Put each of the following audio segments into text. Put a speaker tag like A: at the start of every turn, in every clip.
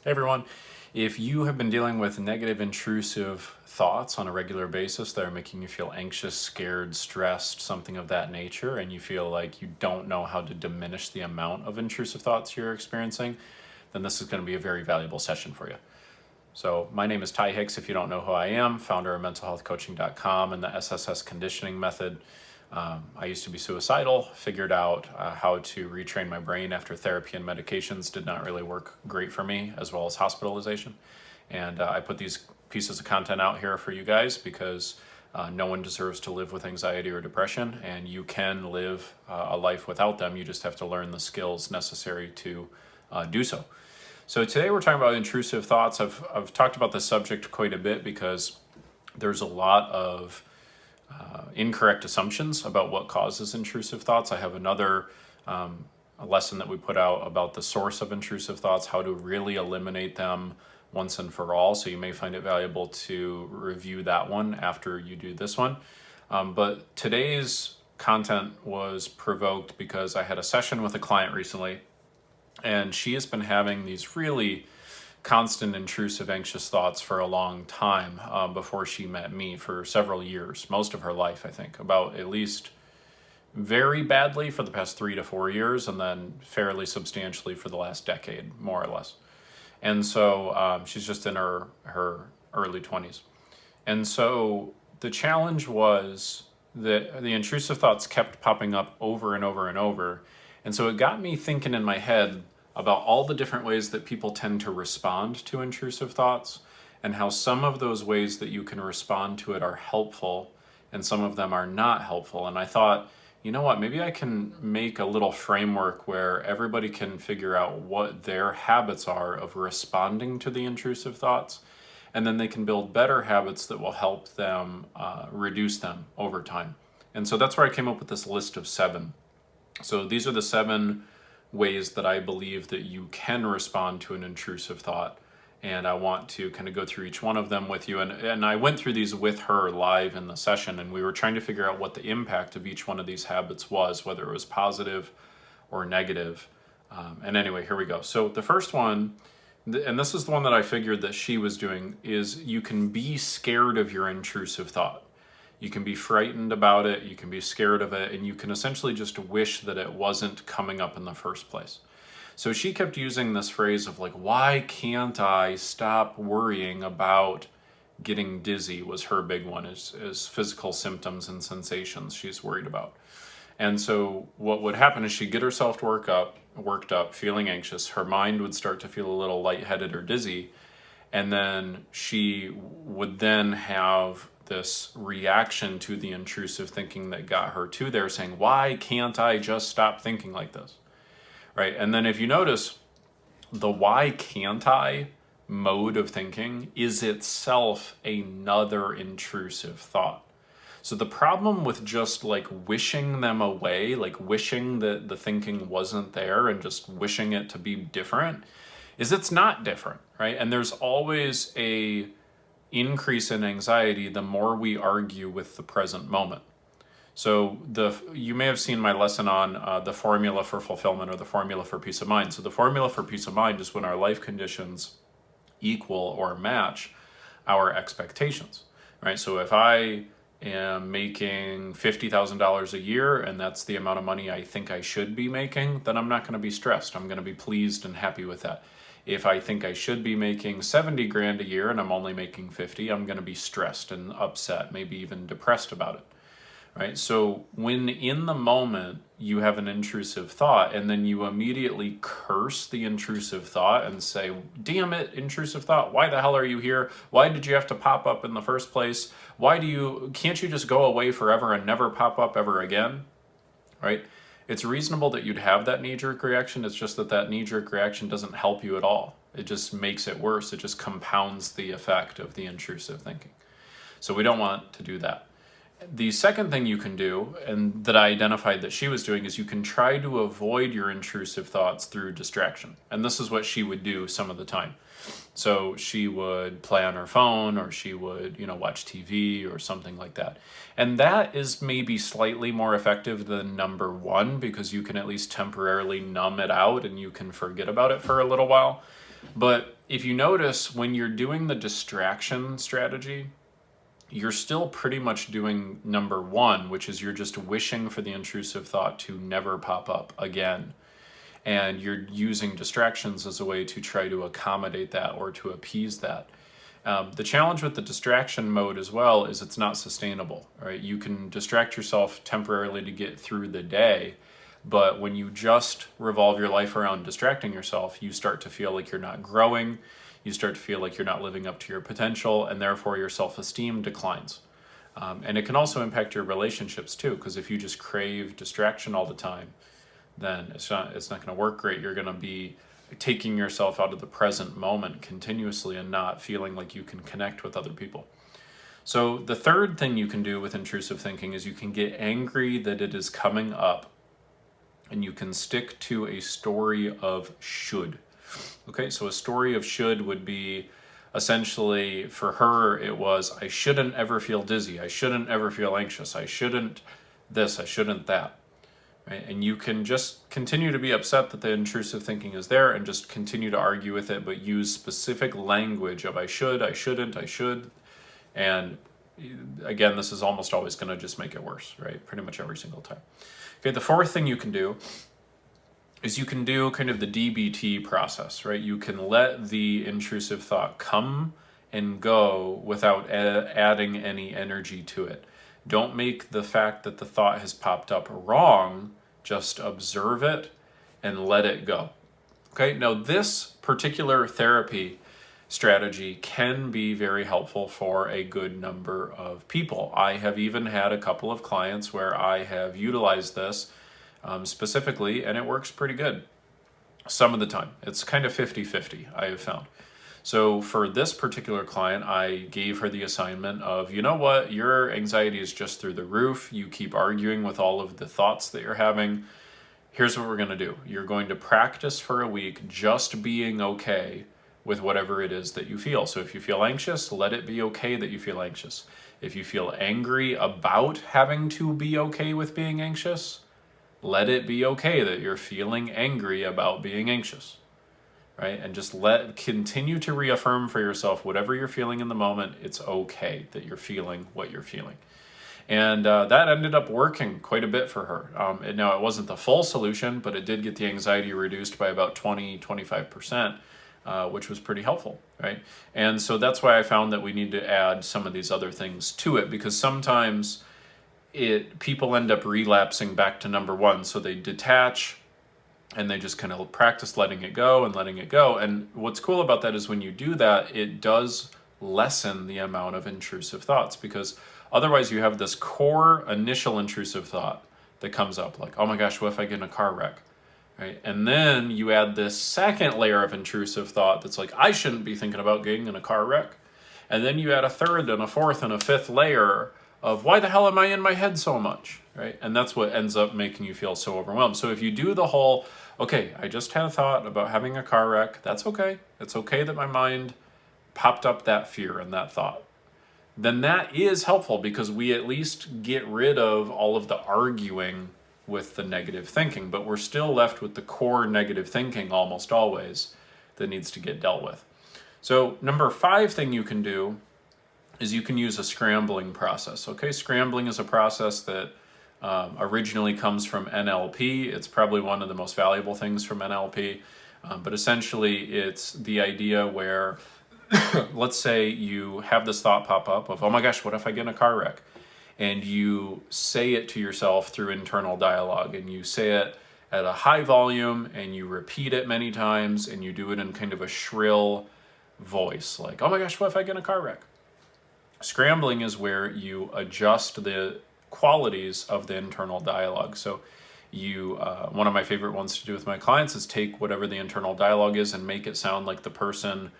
A: Hey everyone, if you have been dealing with negative intrusive thoughts on a regular basis that are making you feel anxious, scared, stressed, something of that nature, and you feel like you don't know how to diminish the amount of intrusive thoughts you're experiencing, then this is going to be a very valuable session for you. So my name is Ty Hicks, if you don't know who I am, founder of mentalhealthcoaching.com and the SSS conditioning method. I used to be suicidal, figured out how to retrain my brain after therapy and medications did not really work great for me, as well as hospitalization. And I put these pieces of content out here for you guys because no one deserves to live with anxiety or depression, and you can live a life without them. You just have to learn the skills necessary to do so. So today we're talking about intrusive thoughts. I've talked about this subject quite a bit because there's a lot of incorrect assumptions about what causes intrusive thoughts. I have another a lesson that we put out about the source of intrusive thoughts, how to really eliminate them once and for all. So you may find it valuable to review that one after you do this one. But today's content was provoked because I had a session with a client recently, and she has been having these really constant intrusive anxious thoughts for a long time before she met me, for several years, most of her life, I think, about at least very badly for the past 3 to 4 years, and then fairly substantially for the last decade, more or less. And so she's just in her early 20s. And so the challenge was that the intrusive thoughts kept popping up over and over and over. And so it got me thinking in my head about all the different ways that people tend to respond to intrusive thoughts, and how some of those ways that you can respond to it are helpful and some of them are not helpful. And I thought, you know what, maybe I can make a little framework where everybody can figure out what their habits are of responding to the intrusive thoughts, and then they can build better habits that will help them reduce them over time. And so that's where I came up with this list of 7. So these are the 7 ways that I believe that you can respond to an intrusive thought. And I want to kind of go through each one of them with you. And I went through these with her live in the session, and we were trying to figure out what the impact of each one of these habits was, whether it was positive or negative. And anyway, here we go. So the first one, and this is the one that I figured that she was doing, is you can be scared of your intrusive thought. You can be frightened about it, you can be scared of it, and you can essentially just wish that it wasn't coming up in the first place. So she kept using this phrase of like, why can't I stop worrying about getting dizzy, was her big one, is physical symptoms and sensations she's worried about. And so what would happen is she'd get herself worked up, feeling anxious. Her mind would start to feel a little lightheaded or dizzy, and then she would then have this reaction to the intrusive thinking that got her to there, saying, why can't I just stop thinking like this? Right? And then if you notice, the why can't I mode of thinking is itself another intrusive thought. So the problem with just like wishing them away, like wishing that the thinking wasn't there and just wishing it to be different, is it's not different, right? And there's always a increase in anxiety the more we argue with the present moment. So you may have seen my lesson on the formula for fulfillment, or the formula for peace of mind. So the formula for peace of mind is when our life conditions equal or match our expectations, right? So if I am making $50,000 a year and that's the amount of money I think I should be making, then I'm not going to be stressed. I'm going to be pleased and happy with that. If I think I should be making 70 grand a year and I'm only making 50, I'm going to be stressed and upset, maybe even depressed about it, right? So when in the moment you have an intrusive thought and then you immediately curse the intrusive thought and say, damn it, intrusive thought, why the hell are you here? Why did you have to pop up in the first place? Can't you just go away forever and never pop up ever again, right? It's reasonable that you'd have that knee-jerk reaction. It's just that knee-jerk reaction doesn't help you at all. It just makes it worse. It just compounds the effect of the intrusive thinking. So we don't want to do that. The second thing you can do, and that I identified that she was doing, is you can try to avoid your intrusive thoughts through distraction. And this is what she would do some of the time. So she would play on her phone, or she would, watch TV or something like that. And that is maybe slightly more effective than number 1, because you can at least temporarily numb it out and you can forget about it for a little while. But if you notice, when you're doing the distraction strategy, you're still pretty much doing number one, which is you're just wishing for the intrusive thought to never pop up again. And you're using distractions as a way to try to accommodate that or to appease that. The challenge with the distraction mode as well is it's not sustainable, right? You can distract yourself temporarily to get through the day, but when you just revolve your life around distracting yourself, you start to feel like you're not growing, you start to feel like you're not living up to your potential, and therefore your self-esteem declines. And it can also impact your relationships too, because if you just crave distraction all the time, then it's not going to work great. You're going to be taking yourself out of the present moment continuously and not feeling like you can connect with other people. So the third thing you can do with intrusive thinking is you can get angry that it is coming up, and you can stick to a story of should. Okay, so a story of should would be essentially, for her, it was, I shouldn't ever feel dizzy, I shouldn't ever feel anxious, I shouldn't this, I shouldn't that. Right? And you can just continue to be upset that the intrusive thinking is there and just continue to argue with it, but use specific language of I should, I shouldn't, I should. And again, this is almost always going to just make it worse, right? Pretty much every single time. Okay, the fourth thing you can do is you can do kind of the DBT process, right? You can let the intrusive thought come and go without adding any energy to it. Don't make the fact that the thought has popped up wrong, just observe it and let it go. Okay, now this particular therapy strategy can be very helpful for a good number of people. I have even had a couple of clients where I have utilized this specifically, and it works pretty good some of the time. It's kind of 50-50, I have found. So for this particular client, I gave her the assignment of, you know what, your anxiety is just through the roof. You keep arguing with all of the thoughts that you're having. Here's what we're going to do. You're going to practice for a week just being okay with whatever it is that you feel. So if you feel anxious, let it be okay that you feel anxious. If you feel angry about having to be okay with being anxious, let it be okay that you're feeling angry about being anxious. Right? And just continue to reaffirm for yourself whatever you're feeling in the moment, it's okay that you're feeling what you're feeling. And that ended up working quite a bit for her. Now, it wasn't the full solution, but it did get the anxiety reduced by about 20-25%, which was pretty helpful, right? And so that's why I found that we need to add some of these other things to it, because sometimes people end up relapsing back to number one. So they detach, and they just kind of practice letting it go and letting it go. And what's cool about that is when you do that, it does lessen the amount of intrusive thoughts, because otherwise you have this core initial intrusive thought that comes up like, oh my gosh, what if I get in a car wreck? Right? And then you add this second layer of intrusive thought that's like, I shouldn't be thinking about getting in a car wreck. And then you add a third and a fourth and a fifth layer of why the hell am I in my head so much? Right? And that's what ends up making you feel so overwhelmed. So if you do the whole, okay, I just had a thought about having a car wreck, that's okay. It's okay that my mind popped up that fear and that thought. Then that is helpful, because we at least get rid of all of the arguing with the negative thinking, but we're still left with the core negative thinking almost always that needs to get dealt with. So number 5 thing you can do is you can use a scrambling process. Okay, scrambling is a process that originally comes from NLP. It's probably one of the most valuable things from NLP, but essentially it's the idea where let's say you have this thought pop up of, oh my gosh, what if I get in a car wreck? And you say it to yourself through internal dialogue, and you say it at a high volume, and you repeat it many times, and you do it in kind of a shrill voice, like, oh my gosh, what if I get in a car wreck? Scrambling is where you adjust the qualities of the internal dialogue. So one of my favorite ones to do with my clients is take whatever the internal dialogue is and make it sound like the person,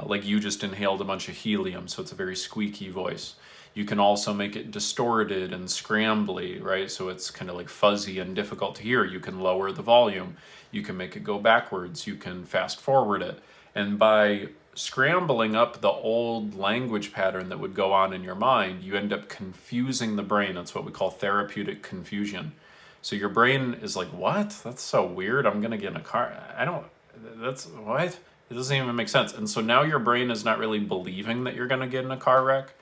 A: like you just inhaled a bunch of helium, so it's a very squeaky voice. You can also make it distorted and scrambly, right? So it's kind of like fuzzy and difficult to hear. You can lower the volume. You can make it go backwards. You can fast forward it. And by scrambling up the old language pattern that would go on in your mind, you end up confusing the brain. That's what we call therapeutic confusion. So your brain is like, what? That's so weird. I'm going to get in a car. That's what? It doesn't even make sense. And so now your brain is not really believing that you're going to get in a car wreck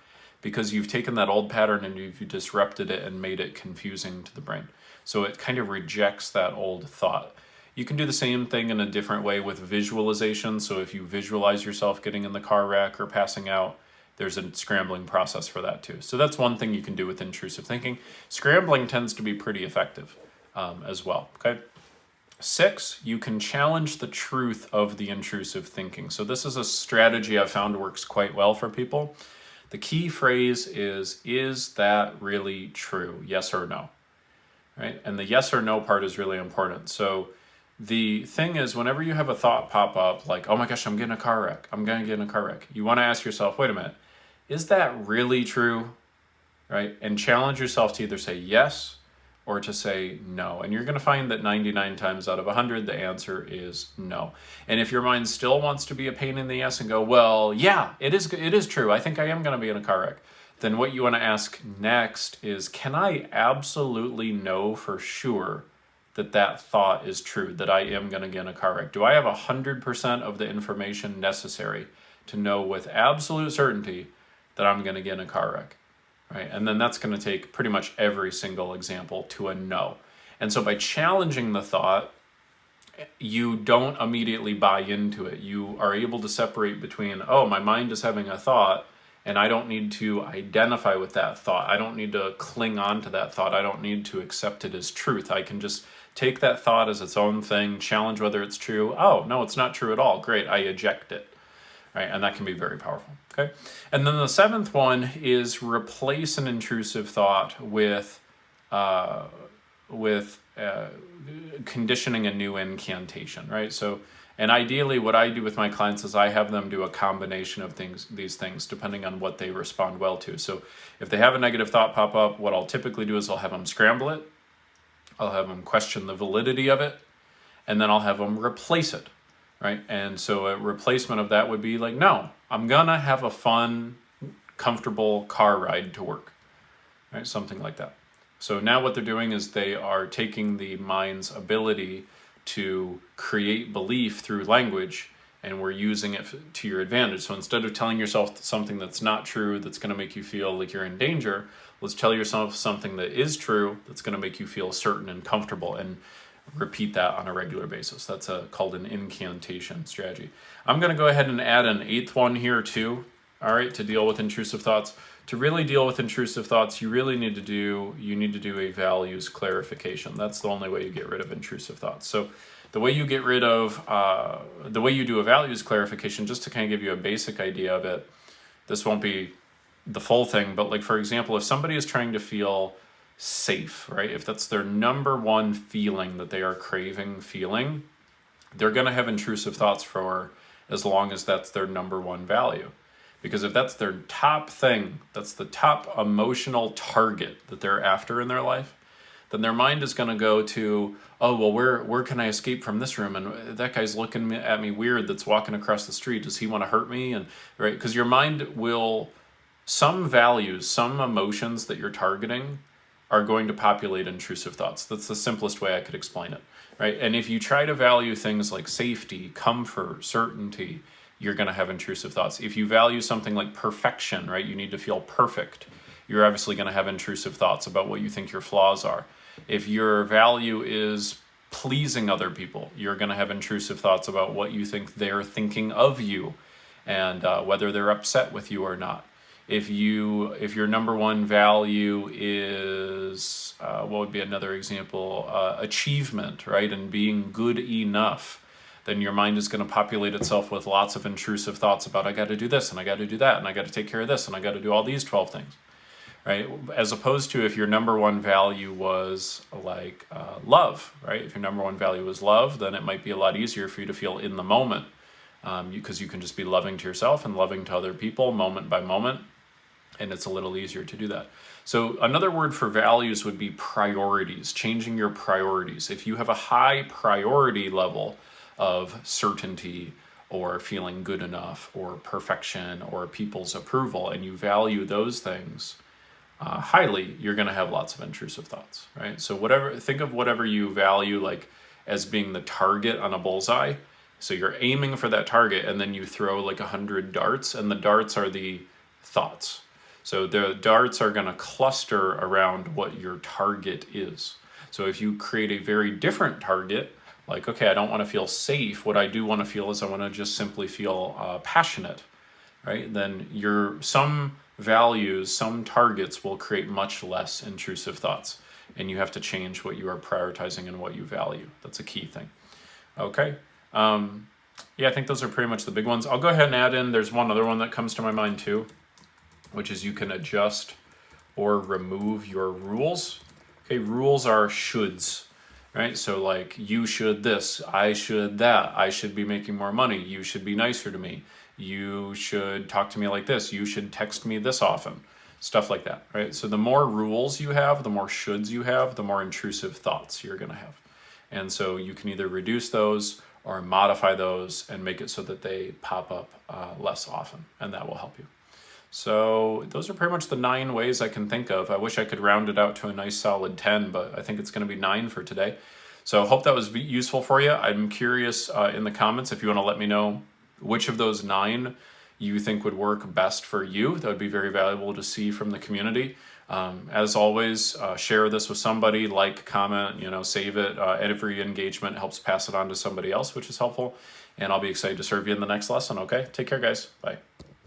A: because you've taken that old pattern and you've disrupted it and made it confusing to the brain. So it kind of rejects that old thought. You can do the same thing in a different way with visualization. So if you visualize yourself getting in the car wreck or passing out, there's a scrambling process for that too. So that's one thing you can do with intrusive thinking. Scrambling tends to be pretty effective as well, okay? 6, you can challenge the truth of the intrusive thinking. So this is a strategy I've found works quite well for people. The key phrase is that really true? Yes or no, right? And the yes or no part is really important. So the thing is, whenever you have a thought pop up, like, oh my gosh, I'm getting a car wreck, I'm gonna get in a car wreck, you wanna ask yourself, wait a minute, is that really true, right? And challenge yourself to either say yes or to say no. And you're going to find that 99 times out of 100, the answer is no. And if your mind still wants to be a pain in the ass and go, well, yeah, it is true, I think I am going to be in a car wreck, then what you want to ask next is, can I absolutely know for sure that that thought is true, that I am going to get in a car wreck? Do I have 100% of the information necessary to know with absolute certainty that I'm going to get in a car wreck? Right? And then that's going to take pretty much every single example to a no. And so by challenging the thought, you don't immediately buy into it. You are able to separate between, oh, my mind is having a thought, and I don't need to identify with that thought. I don't need to cling on to that thought. I don't need to accept it as truth. I can just take that thought as its own thing, challenge whether it's true. Oh, no, it's not true at all. Great, I eject it. Right? And that can be very powerful. Okay. And then the 7th one is replace an intrusive thought with conditioning a new incantation. Right. So, and ideally, what I do with my clients is I have them do a combination of these things, depending on what they respond well to. So, if they have a negative thought pop up, what I'll typically do is I'll have them scramble it. I'll have them question the validity of it, and then I'll have them replace it. Right? And so a replacement of that would be like, no, I'm gonna have a fun, comfortable car ride to work, right? Something like that. So now what they're doing is they are taking the mind's ability to create belief through language, and we're using it to your advantage. So instead of telling yourself something that's not true, that's gonna make you feel like you're in danger, let's tell yourself something that is true, that's gonna make you feel certain and comfortable, and repeat that on a regular basis. That's called an incantation strategy. I'm going to go ahead and add an 8th one here too, all right, to deal with intrusive thoughts. To really deal with intrusive thoughts, you really need to do a values clarification. That's the only way you get rid of intrusive thoughts. So the way you get rid of, the way you do a values clarification, just to kind of give you a basic idea of it, this won't be the full thing, but like, for example, if somebody is trying to feel safe, right? If that's their number one feeling that they are craving feeling, they're going to have intrusive thoughts for as long as that's their number one value. Because if that's their top thing, that's the top emotional target that they're after in their life, then their mind is going to go to, oh, well, where can I escape from this room? And that guy's looking at me weird that's walking across the street. Does he want to hurt me? And right, because your mind will, some values, some emotions that you're targeting are going to populate intrusive thoughts. That's the simplest way I could explain it, right? And if you try to value things like safety, comfort, certainty, you're going to have intrusive thoughts. If you value something like perfection, right? You need to feel perfect. You're obviously going to have intrusive thoughts about what you think your flaws are. If your value is pleasing other people, you're going to have intrusive thoughts about what you think they're thinking of you and whether they're upset with you or not. If your number one value is, what would be another example? Achievement, right? And being good enough, then your mind is going to populate itself with lots of intrusive thoughts about, I got to do this, and I got to do that, and I got to take care of this, and I got to do all these 12 things, right? As opposed to if your number one value was like love, right? If your number one value was love, then it might be a lot easier for you to feel in the moment, because you can just be loving to yourself and loving to other people moment by moment. And it's a little easier to do that. So another word for values would be priorities, changing your priorities. If you have a high priority level of certainty or feeling good enough or perfection or people's approval, and you value those things highly, you're going to have lots of intrusive thoughts, right? So think of whatever you value like as being the target on a bullseye, So you're aiming for that target, and then you throw like 100 darts, and the darts are the thoughts. So the darts are going to cluster around what your target is. So if you create a very different target, like, okay, I don't want to feel safe. What I do want to feel is I want to just simply feel passionate, right? Then some values, some targets will create much less intrusive thoughts. And you have to change what you are prioritizing and what you value. That's a key thing. Okay. Yeah, I think those are pretty much the big ones. I'll go ahead and add in, there's one other one that comes to my mind too, which is you can adjust or remove your rules. Okay, rules are shoulds, right? So like, you should this, I should that, I should be making more money, you should be nicer to me, you should talk to me like this, you should text me this often, stuff like that, right? So the more rules you have, the more shoulds you have, the more intrusive thoughts you're gonna have. And so you can either reduce those or modify those and make it so that they pop up less often, and that will help you. So those are pretty much the 9 ways I can think of. I wish I could round it out to a nice solid 10, but I think it's going to be 9 for today. So I hope that was useful for you. I'm curious in the comments if you want to let me know which of those 9 you think would work best for you. That would be very valuable to see from the community. As always, share this with somebody, like, comment, save it. Every engagement helps pass it on to somebody else, which is helpful. And I'll be excited to serve you in the next lesson, okay? Take care, guys. Bye.